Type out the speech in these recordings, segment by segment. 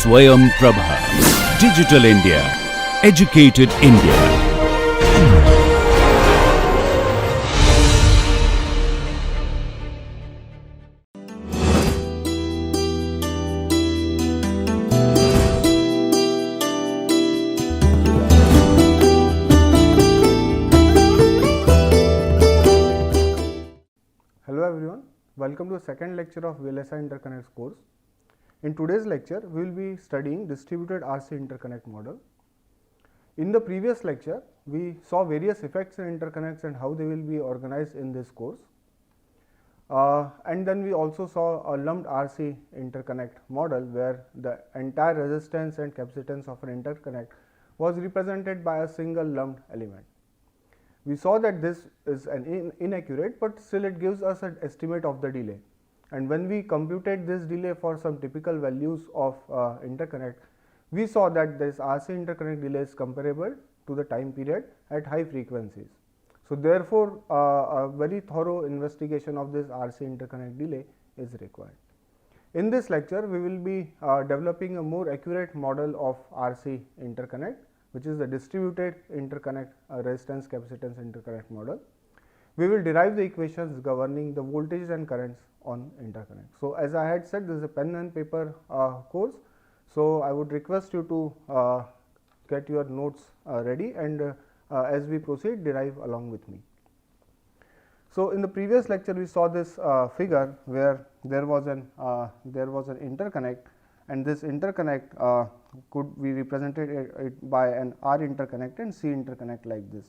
Swayam Prabha. Digital India. Educated India. Hello everyone, welcome to the second lecture of VLSI Interconnects course. In today's lecture, we will be studying distributed RC interconnect model. In the previous lecture, we saw various effects in interconnects and how they will be organized in this course. And then we also saw a lumped RC interconnect model where the entire resistance and capacitance of an interconnect was represented by a single lumped element. We saw that this is an inaccurate, but still it gives us an estimate of the delay. And when we computed this delay for some typical values of interconnect, we saw that this RC interconnect delay is comparable to the time period at high frequencies. So therefore, a very thorough investigation of this RC interconnect delay is required. In this lecture, we will be developing a more accurate model of RC interconnect, which is the distributed interconnect resistance capacitance interconnect model. We will derive the equations governing the voltages and currents on interconnect. So, as I had said, this is a pen and paper course. So, I would request you to get your notes ready and as we proceed derive along with me. So, in the previous lecture we saw this figure where there was an interconnect, and this interconnect could be represented it by an R interconnect and C interconnect like this.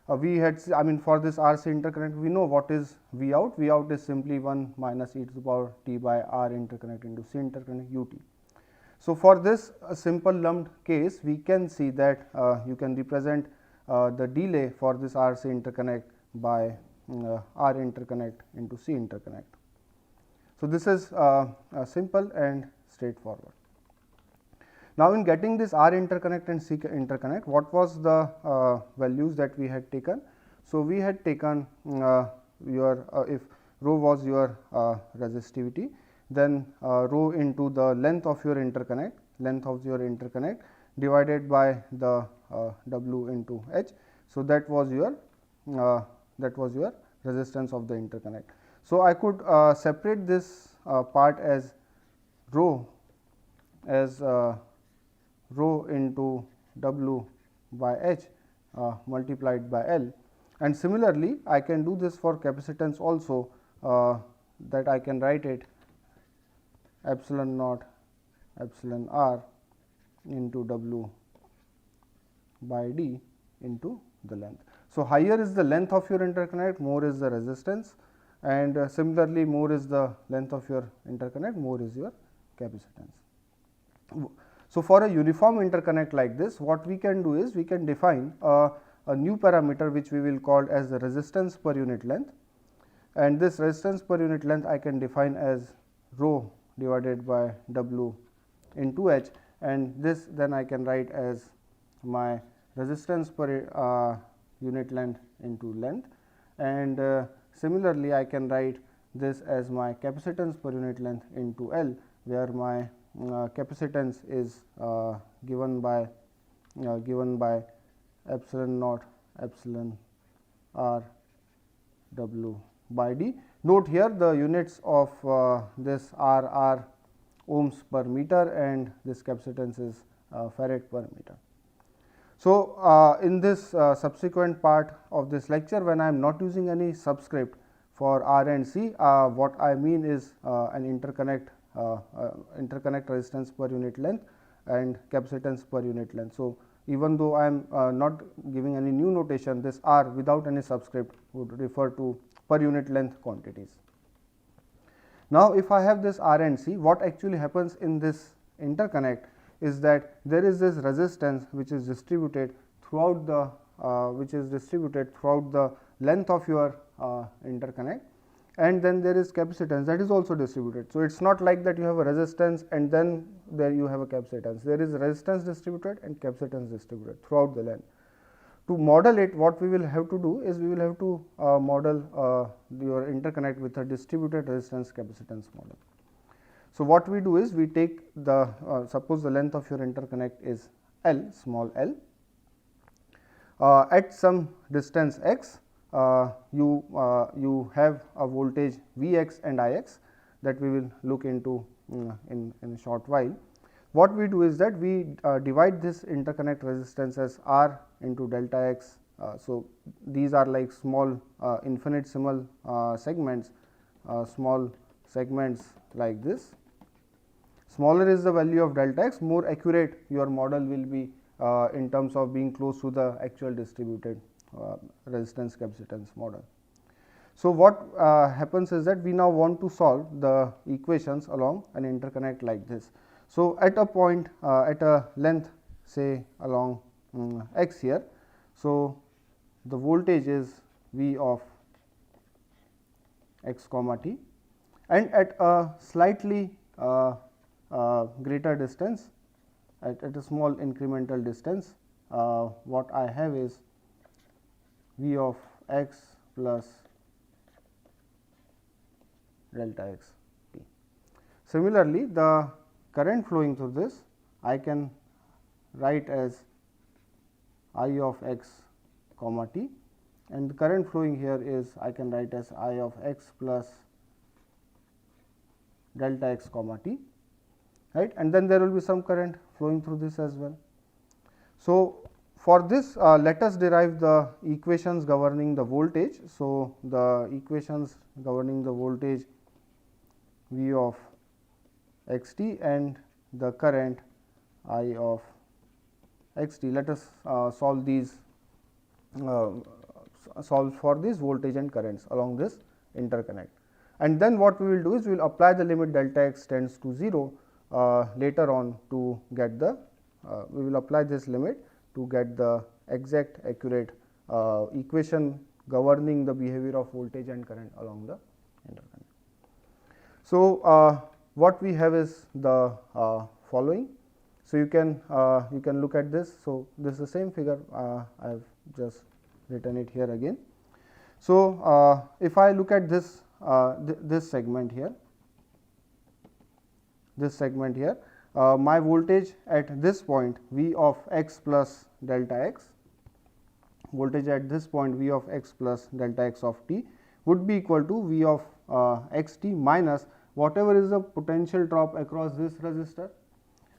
We had, for this RC interconnect, we know what is V out. V out is simply 1 minus e to the power t by R interconnect into C interconnect ut. So, for this simple lumped case, we can see that you can represent the delay for this RC interconnect by R interconnect into C interconnect. So, this is simple and straightforward. Now, in getting this R interconnect and C interconnect, what was the values that we had taken? So, we had taken if rho was your resistivity, then rho into the length of your interconnect, divided by the W into H. So, that was your resistance of the interconnect. So, I could separate this part as rho as rho into W by H multiplied by L, and similarly I can do this for capacitance also, that I can write it epsilon naught epsilon R into W by D into the length. So, higher is the length of your interconnect, more is the resistance, and similarly more is the length of your interconnect, more is your capacitance. So, for a uniform interconnect like this, what we can do is we can define a new parameter which we will call as the resistance per unit length, and this resistance per unit length I can define as rho divided by W into H, and this then I can write as my resistance per unit length into length, and similarly I can write this as my capacitance per unit length into L, where my capacitance is given by epsilon naught epsilon R W by D. Note here the units of this are ohms per meter and this capacitance is farad per meter. So, in this subsequent part of this lecture, when I am not using any subscript for R and C, what I mean is an interconnect resistance per unit length and capacitance per unit length. So, even though I am not giving any new notation, this R without any subscript would refer to per unit length quantities. Now, if I have this R and C, what actually happens in this interconnect is that there is this resistance which is distributed throughout the length of your interconnect, and then there is capacitance that is also distributed. So, it is not like that you have a resistance and then there you have a capacitance. There is resistance distributed and capacitance distributed throughout the length. To model it, what we will have to do is we will have to model your interconnect with a distributed resistance capacitance model. So, what we do is we take the suppose the length of your interconnect is L, small l. At some distance x, you have a voltage Vx and Ix that we will look into in a short while. What we do is that we divide this interconnect resistance as R into delta x. So, these are like small infinitesimal segments, small segments like this. Smaller is the value of delta x, more accurate your model will be in terms of being close to the actual distributed resistance capacitance model. So, what happens is that we now want to solve the equations along an interconnect like this. So, at a point at a length say along x here. So, the voltage is V of x comma t, and at a slightly greater distance, at a small incremental distance, what I have is V of x plus delta x t. Similarly, the current flowing through this I can write as I of x comma t, and the current flowing here is I can write as I of x plus delta x comma t, right, and then there will be some current flowing through this as well. So, for this let us derive the equations governing the voltage. So, the equations governing the voltage V of x t and the current I of x t. Let us solve these solve for these voltage and currents along this interconnect, and then what we will do is we will apply the limit delta x tends to 0 later on to get the we will apply this limit to get the exact accurate equation governing the behavior of voltage and current along the interconnect. So, what we have is the following. So, you can look at this. So, this is the same figure, I have just written it here again. So, if I look at this this segment here, my voltage at this point V of x plus delta x, voltage at this point V of x plus delta x of t would be equal to V of x t minus whatever is the potential drop across this resistor.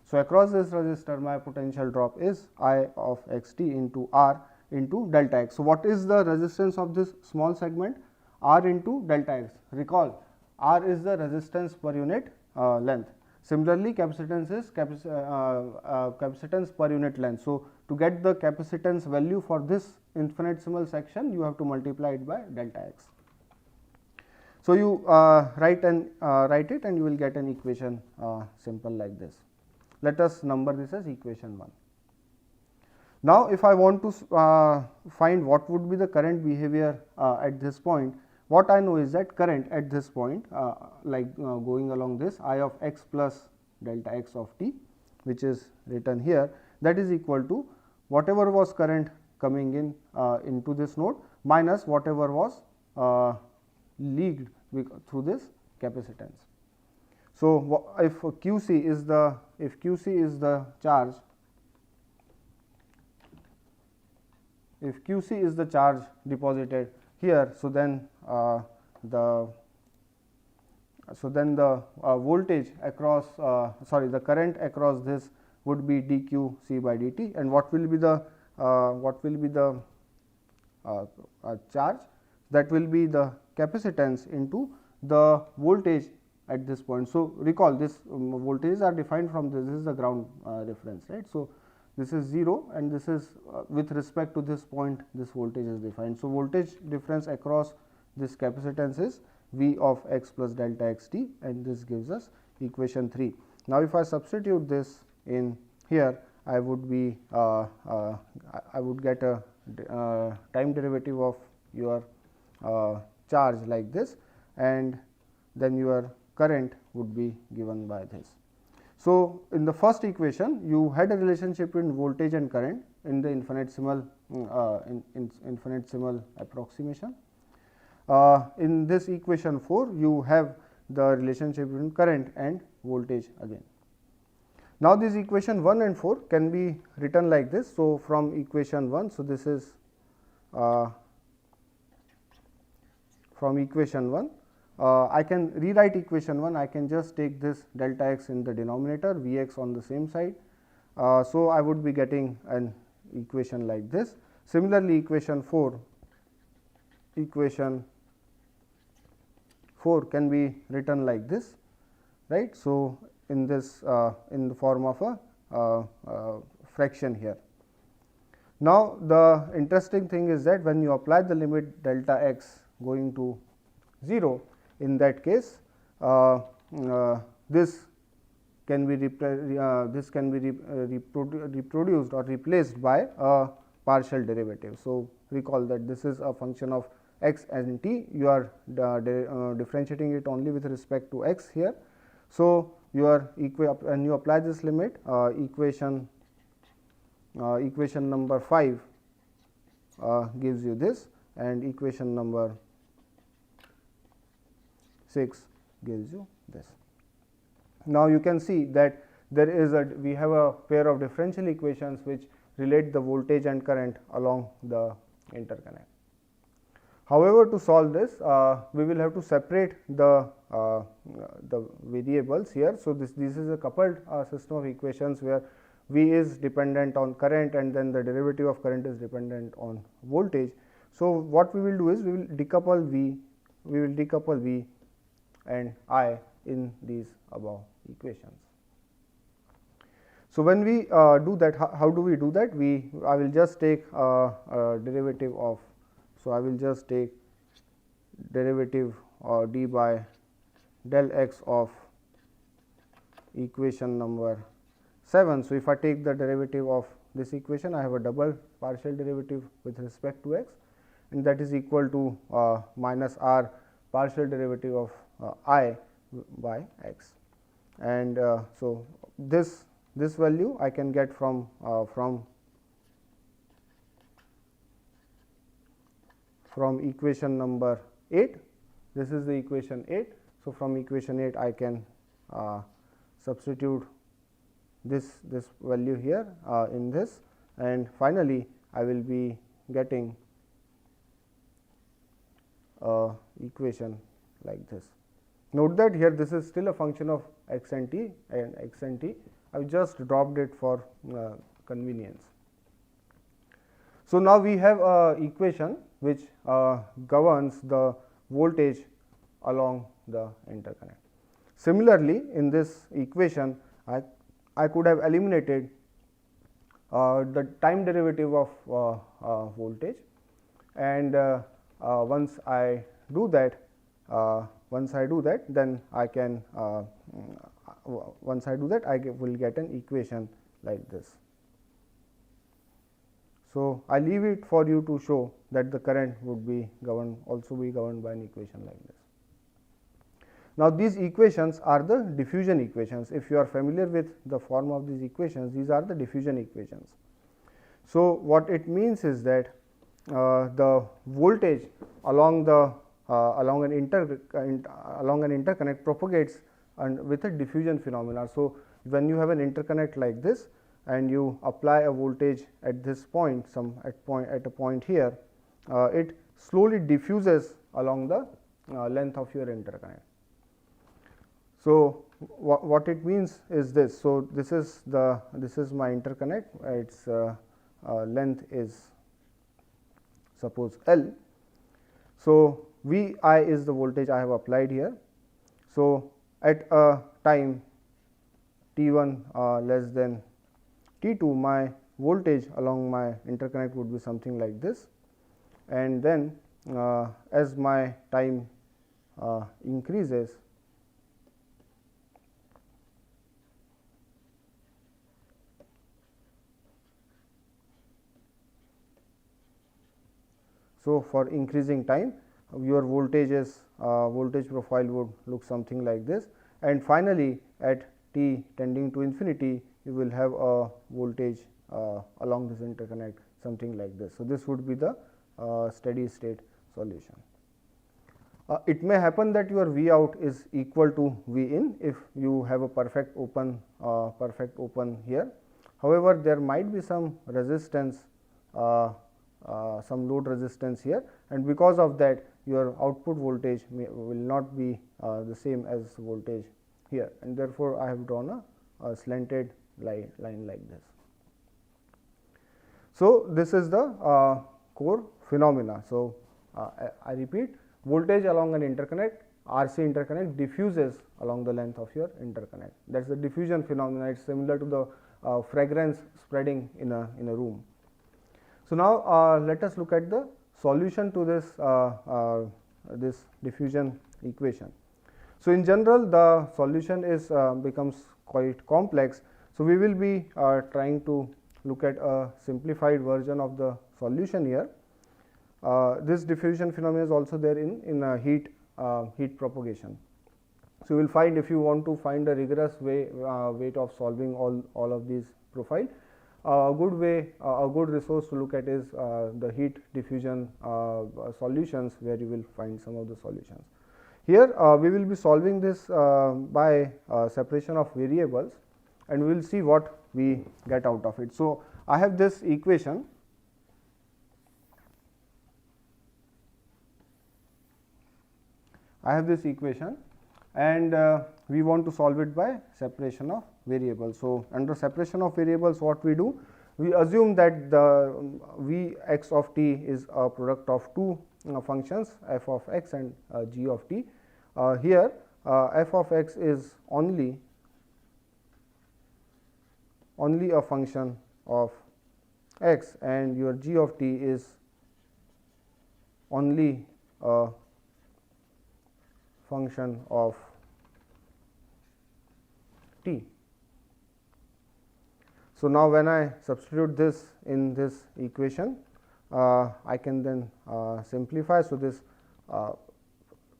So, across this resistor my potential drop is I of x t into R into delta x. So, what is the resistance of this small segment? R into delta x. Recall, R is the resistance per unit length. Similarly, capacitance is capacitance per unit length. So, to get the capacitance value for this infinitesimal section, you have to multiply it by delta x. So, you write it and you will get an equation simple like this. Let us number this as equation 1. Now, if I want to find what would be the current behavior at this point, what I know is that current at this point going along this I of x plus delta x of t, which is written here, that is equal to whatever was current coming in into this node minus whatever was leaked through this capacitance. So, if QC is the charge, if QC is the charge deposited here, so then the voltage across the current across this would be dq C by dt, and what will be the charge? That will be the capacitance into the voltage at this point. So, recall this voltages are defined from this is the ground reference, right. So, this is 0 and this is with respect to this point this voltage is defined. So, voltage difference across this capacitance is V of x plus delta x t, and this gives us equation 3. Now, if I substitute this in here, I would be I would get a time derivative of your charge like this, and then your current would be given by this. So, in the first equation you had a relationship between voltage and current in the infinitesimal infinitesimal approximation. In this equation 4 you have the relationship between current and voltage again. Now, this equation 1 and 4 can be written like this. So, from equation 1, so this is from equation 1, I can rewrite equation 1, I can just take this delta x in the denominator, V x on the same side. So, I would be getting an equation like this. Similarly, equation 4 can be written like this, right. So, in this in the form of a fraction here. Now, the interesting thing is that when you apply the limit delta x going to 0, in that case this can be reproduced or replaced by a partial derivative. So, recall that this is a function of x and t, you are differentiating it only with respect to x here. So, you are when you apply this limit, equation number 5 gives you this, and equation number 6 gives you this. Now, you can see that there is we have a pair of differential equations which relate the voltage and current along the interconnect. However, to solve this, we will have to separate the variables here. So, this is a coupled system of equations where V is dependent on current and then the derivative of current is dependent on voltage. So, what we will do is we will decouple V and I in these above equations. So, when we do that, how do we do that? I will just take derivative of, so I will just take derivative d by del x of equation number 7. So, if I take the derivative of this equation, I have a double partial derivative with respect to x, and that is equal to minus r partial derivative of I by x. And so, this value I can get from equation number 8. This is the equation 8. So, from equation 8 I can substitute this value here in this, and finally, I will be getting equation like this. Note that here this is still a function of x and t, I have just dropped it for convenience. So, now we have a equation which governs the voltage along the interconnect. Similarly, in this equation I could have eliminated the time derivative of voltage, and once I do that, then I can once I do that, I will get an equation like this. So, I leave it for you to show that the current would be also be governed by an equation like this. Now, these equations are the diffusion equations. If you are familiar with the form of these equations, these are the diffusion equations. So, what it means is that the voltage along an interconnect propagates and with a diffusion phenomena. So, when you have an interconnect like this and you apply a voltage at this point, at a point here, it slowly diffuses along the length of your interconnect. So, what it means is this. So, this is my interconnect, its length is suppose L. So, V I is the voltage I have applied here. So, at a time t1 less than t2, my voltage along my interconnect would be something like this, and then as my time increases, so for increasing time your voltage profile would look something like this, and finally, at t tending to infinity you will have a voltage along this interconnect something like this. So, this would be the steady state solution. It may happen that your V out is equal to V in if you have a perfect open here. However, there might be some resistance, some load resistance here, and because of that your output voltage will not be the same as voltage here, and therefore, I have drawn a slanted line like this. So, this is the core phenomena. So, I repeat, voltage along an interconnect, RC interconnect diffuses along the length of your interconnect. That is the diffusion phenomena. It is similar to the fragrance spreading in a room. So, now let us look at the solution to this diffusion equation. So, in general, the solution is becomes quite complex. So, we will be trying to look at a simplified version of the solution here. This diffusion phenomena is also there in heat propagation. So, you will find, if you want to find a rigorous way of solving all of these profile, a good way, a good resource to look at is the heat diffusion solutions, where you will find some of the solutions. Here we will be solving this by separation of variables, and we will see what we get out of it. So, I have this equation. And we want to solve it by separation of variables. So, under separation of variables, what we do? We assume that the V x of t is a product of two functions, f of x and g of t. Here f of x is only a function of x, and your g of t is only a function of t. So, now when I substitute this in this equation, I can then simplify. So, this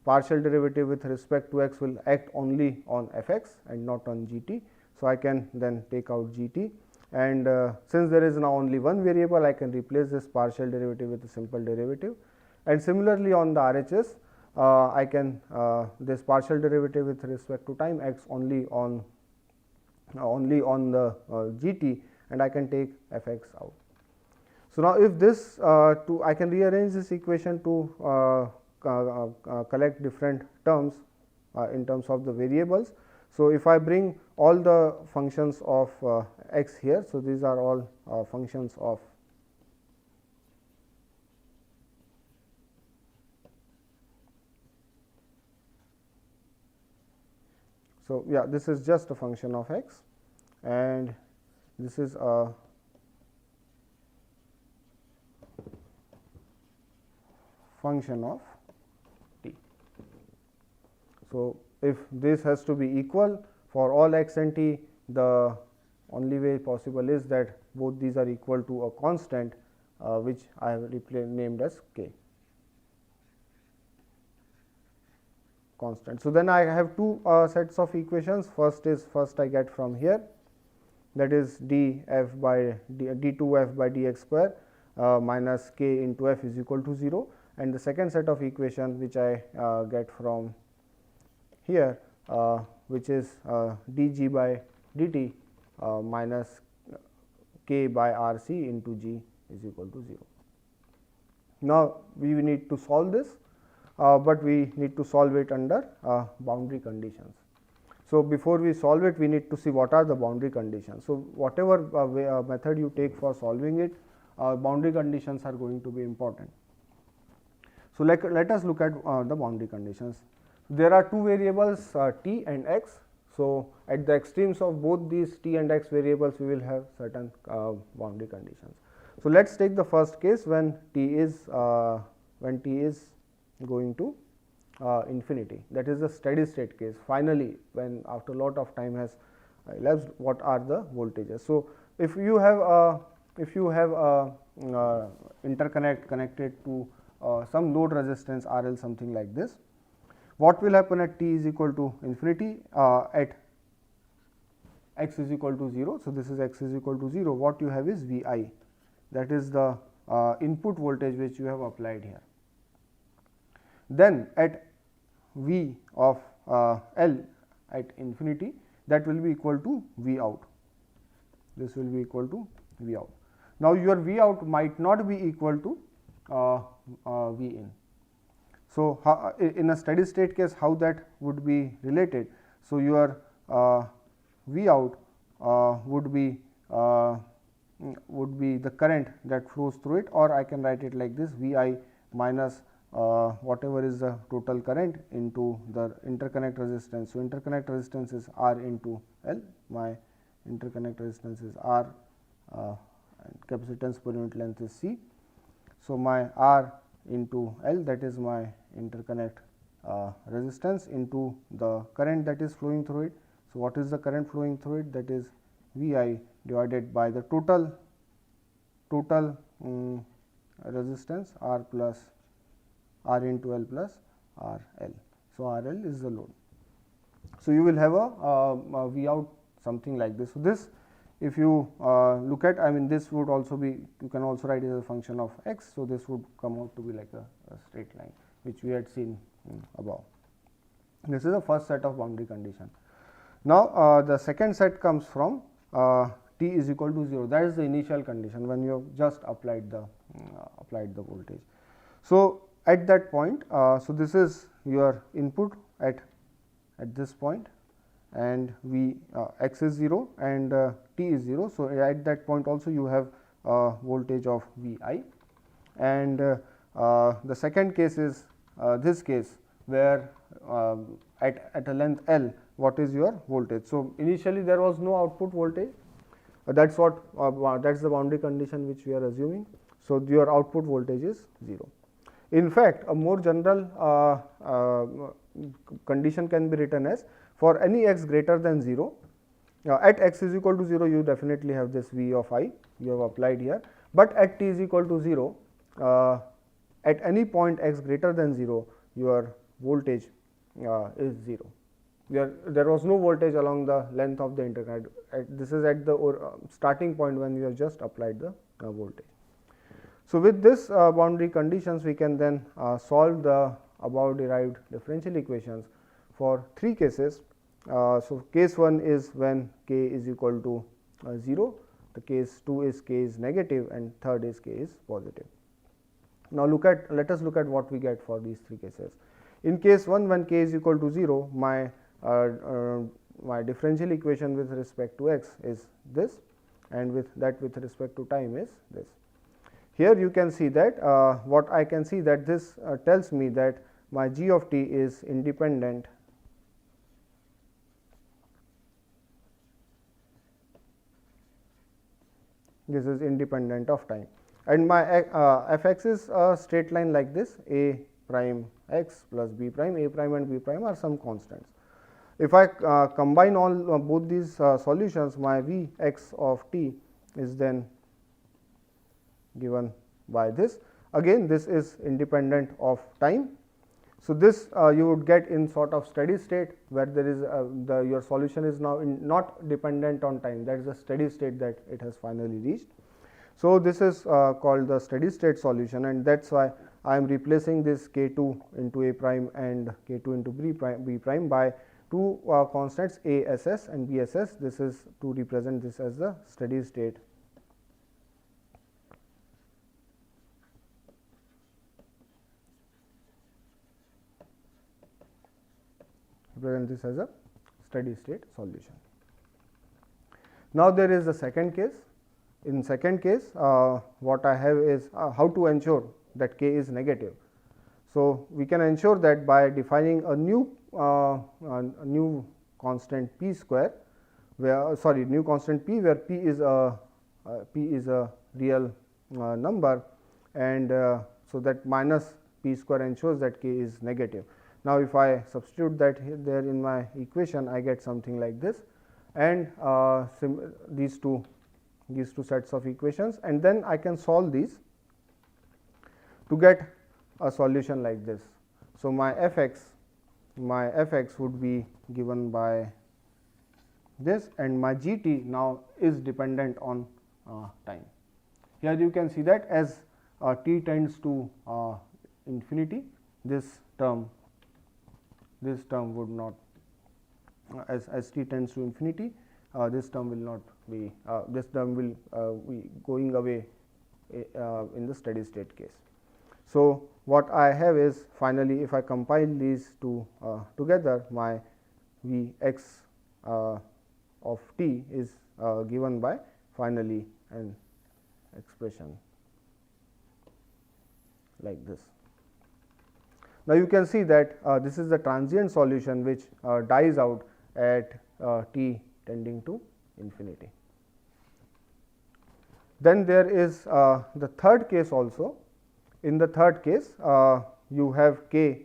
partial derivative with respect to x will act only on f x and not on g t. So, I can then take out g t, and since there is now only one variable, I can replace this partial derivative with a simple derivative. And similarly, on the RHS, I can this partial derivative with respect to time acts only on the g t, and I can take f x out. So, now if this I can rearrange this equation to collect different terms in terms of the variables. So, if I bring all the functions of x here, so these are all functions of So, yeah, this is just a function of x, and this is a function of t. So, if this has to be equal for all x and t, the only way possible is that both these are equal to a constant which I have named as k. Constant. So, then I have two sets of equations. First I get from here, that is d 2 f by dx square minus k into f is equal to 0, and the second set of equation which I get from here, which is dg by dt minus k by r c into g is equal to 0. Now, we need to solve this, but we need to solve it under boundary conditions. So, before we solve it, we need to see what are the boundary conditions. So, whatever method you take for solving it, boundary conditions are going to be important. So, let us look at the boundary conditions. There are two variables t and x. So, at the extremes of both these t and x variables, we will have certain boundary conditions. So, let us take the first case when t is going to infinity, that is the steady state case. Finally, when after a lot of time has elapsed, what are the voltages? So, if you have a interconnect connected to some load resistance R L, something like this, what will happen at t is equal to infinity, at x is equal to 0. So, this is x is equal to 0. What you have is V I, that is the input voltage which you have applied here. Then at V of L at infinity, that will be equal to V out. This will be equal to V out. Now, your V out might not be equal to V in. So, in a steady state case, how that would be related? So, your V out would be the current that flows through it, or I can write it like this: V I minus whatever is the total current into the interconnect resistance. So, interconnect resistance is R into L. My interconnect resistance is R, and capacitance per unit length is C. So, my R into L, that is my interconnect resistance, into the current that is flowing through it. So, what is the current flowing through it? That is V I divided by the total resistance R plus R into L plus R L. So, R L is the load. So, you will have a V out something like this. So, this, if you look at, I mean, this would also be, you can also write it as a function of x. So, this would come out to be like a straight line, which we had seen above. This is the first set of boundary condition. Now, the second set comes from t is equal to 0. That is the initial condition when you have just applied the voltage. So, at that point, so this is your input at this point, and V x is 0 and t is 0. So, at that point also you have voltage of V I, and the second case is this case where at a length L, what is your voltage. So, initially there was no output voltage, that is what that is the boundary condition which we are assuming. So, your output voltage is 0. In fact, a more general condition can be written as, for any x greater than 0, at x is equal to 0, you definitely have this V of I, you have applied here, but at t is equal to 0, at any point x greater than 0, your voltage is 0. There was no voltage along the length of the interconnect. This is at the starting point when you have just applied the voltage. So, with this boundary conditions, we can then solve the above derived differential equations for 3 cases. So, case 1 is when k is equal to 0, the case 2 is k is negative, and third is k is positive. Now, let us look at what we get for these 3 cases. In case 1, when k is equal to 0, my differential equation with respect to x is this, and with respect to time is this. Here you can see that what I can see that this tells me that my g of t is independent of time, and my f x is a straight line like this: a prime x plus b prime. A prime and b prime are some constants. If I combine all both these solutions, my V x of t is then given by this. Again, this is independent of time. So, this you would get in sort of steady state, where there is your solution is now not dependent on time, that is a steady state that it has finally reached. So, this is called the steady state solution, and that is why I am replacing this k 2 into a prime and k 2 into b prime by two constants a s s and b s s. This is to represent this as the steady state. Represent this as a steady state solution. Now, there is the second case. In second case, what I have is how to ensure that k is negative. So, we can ensure that by defining a new constant p square, where new constant p, where p is a real number, and so that minus p square ensures that k is negative. Now, if I substitute that there in my equation, I get something like this, and these two sets of equations, and then I can solve these to get a solution like this. So, my f x would be given by this, and my g t now is dependent on time. Here you can see that as t tends to infinity, this term this term would not, as t tends to infinity, this term will not be, this term will be going away in the steady state case. So, what I have is finally, if I compile these two together, my V x of t is given by finally an expression like this. Now, you can see that this is the transient solution which dies out at t tending to infinity. Then there is the third case also. In the third case, you have k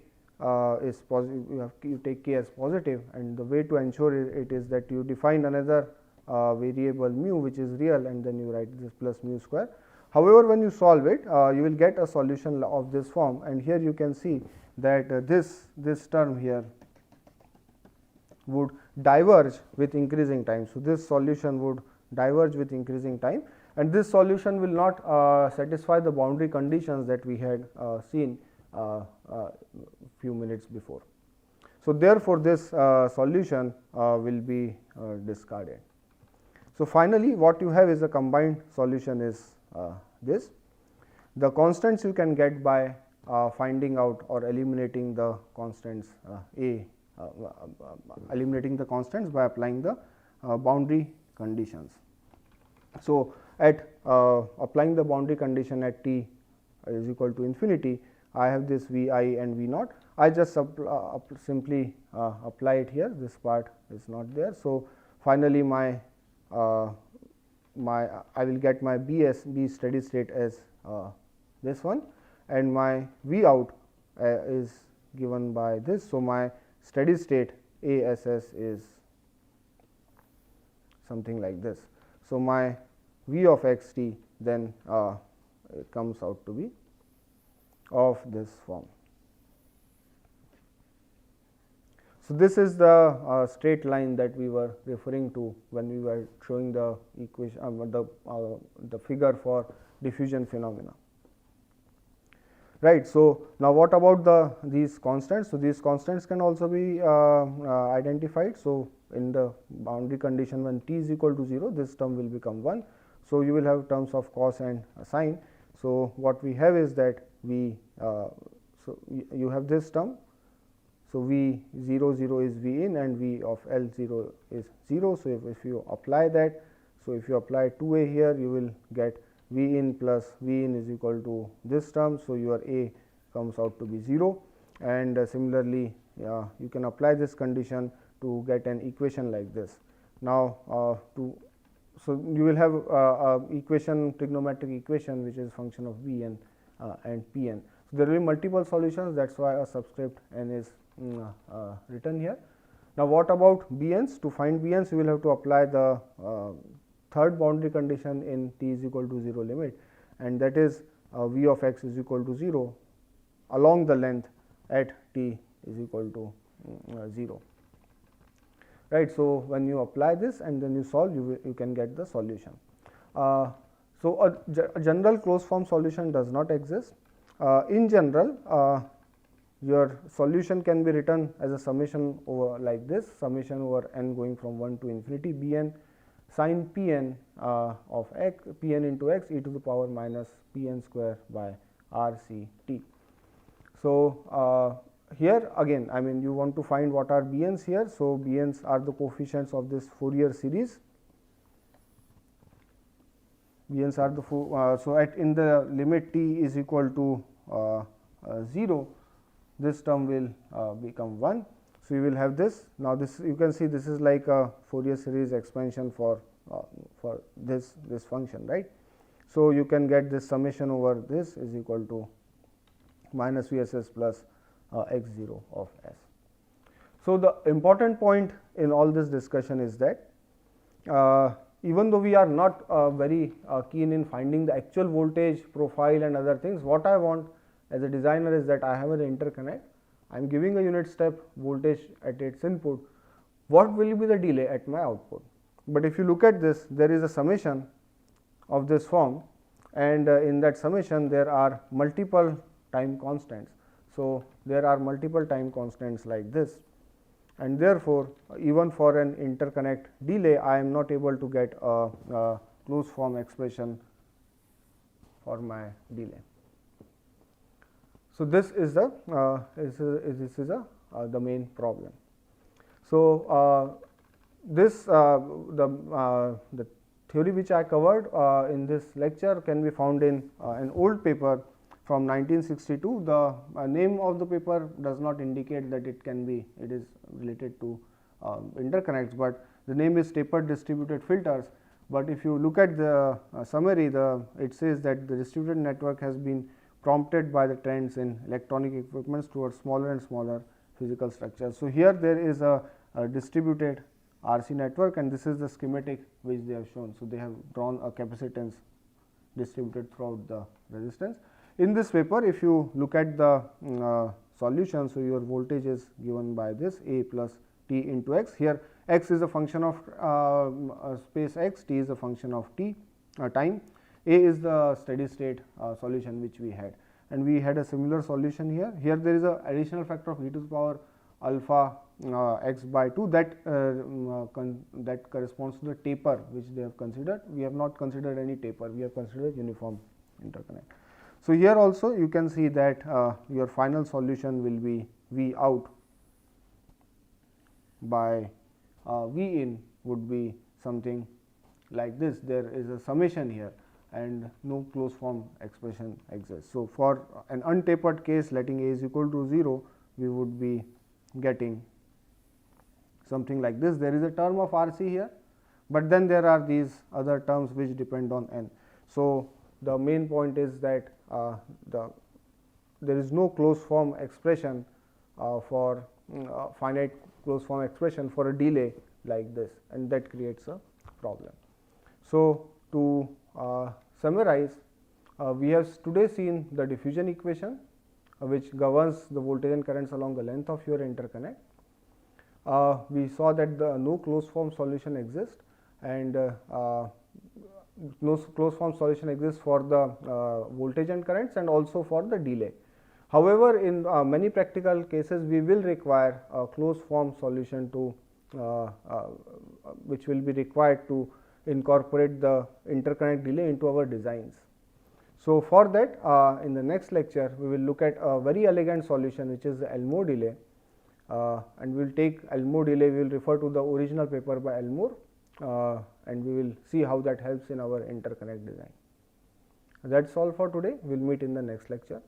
is positive, you take k as positive, and the way to ensure it is that you define another variable mu which is real, and then you write this plus mu square. However, when you solve it, you will get a solution of this form, and here you can see that this term here would diverge with increasing time. So, this solution would diverge with increasing time, and this solution will not satisfy the boundary conditions that we had seen few minutes before. So, therefore, this solution will be discarded. So, finally, what you have is a combined solution is this. The constants you can get by finding out or eliminating the constants eliminating the constants by applying the boundary conditions. So, at applying the boundary condition at t is equal to infinity, I have this V I and V naught. I just simply apply it here, this part is not there. So, finally, my I will get my B steady state as this one, and my V out is given by this. So, my steady state A S S is something like this. So, my V of x t then comes out to be of this form. So, this is the straight line that we were referring to when we were showing the equation the figure for diffusion phenomena, right. So, now what about these constants? So, these constants can also be identified. So, in the boundary condition when t is equal to 0, this term will become 1. So, you will have terms of cos and sine. So, what we have is that so you have this term. So, V 0 0 is V in and V of L 0 is 0. So, if you apply that, so if you apply 2a here, you will get V in plus V in is equal to this term. So, your A comes out to be 0, and similarly you can apply this condition to get an equation like this. Now, so you will have equation, trigonometric equation, which is function of V n and P n. So, there will be multiple solutions, that is why a subscript n is written here. Now, what about B n's? To find B n's, you will have to apply the third boundary condition in t is equal to 0 limit, and that is V of x is equal to 0 along the length at t is equal to 0. Right. So, when you apply this and then you solve, you can get the solution. So, a general closed form solution does not exist. In general, your solution can be written as a summation over like this, summation over n going from 1 to infinity, B n sin P n of x, P n into x e to the power minus P n square by R C t. So, here again, I mean, you want to find what are B n's here. So, B n's are the coefficients of this Fourier series. B n's are the so at in the limit t is equal to 0, this term will become 1. So, you will have this. Now, this you can see this is like a Fourier series expansion for this function, right. So, you can get this summation over this is equal to minus V s s plus x 0 of s. So, the important point in all this discussion is that even though we are not very keen in finding the actual voltage profile and other things, what I want as a designer is that I have an interconnect, I am giving a unit step voltage at its input, what will be the delay at my output. But if you look at this, there is a summation of this form, and in that summation there are multiple time constants. So, there are multiple time constants like this, and therefore, even for an interconnect delay, I am not able to get a closed form expression for my delay. So, this is the the main problem. So, the theory which I covered in this lecture can be found in an old paper from 1962. The name of the paper does not indicate that it is related to interconnects, but the name is tapered distributed filters. But if you look at the summary, it says that the distributed network has been prompted by the trends in electronic equipments towards smaller and smaller physical structures. So, here there is a distributed RC network, and this is the schematic which they have shown. So, they have drawn a capacitance distributed throughout the resistance. In this paper, if you look at the solution, so your voltage is given by this A plus T into X. Here X is a function of space X, T is a function of T time. A is the steady state solution which we had, and we had a similar solution here. Here there is a additional factor of e to the power alpha x by 2 that corresponds to the taper which they have considered. We have not considered any taper, we have considered uniform interconnect. So, here also you can see that your final solution will be V out by V in would be something like this. There is a summation here and no closed form expression exists. So, for an untapered case, letting A is equal to 0, we would be getting something like this. There is a term of RC here, but then there are these other terms which depend on N. So, the main point is that there is no closed form expression for finite closed form expression for a delay like this, and that creates a problem. So, to summarize, we have today seen the diffusion equation which governs the voltage and currents along the length of your interconnect. We saw that no closed form solution exists, and no closed form solution exists for the voltage and currents and also for the delay. However, in many practical cases we will require a closed form solution to which will be required to incorporate the interconnect delay into our designs. So, for that in the next lecture we will look at a very elegant solution which is the Elmore delay, and we will take Elmore delay, we will refer to the original paper by Elmore, and we will see how that helps in our interconnect design. That is all for today. We will meet in the next lecture.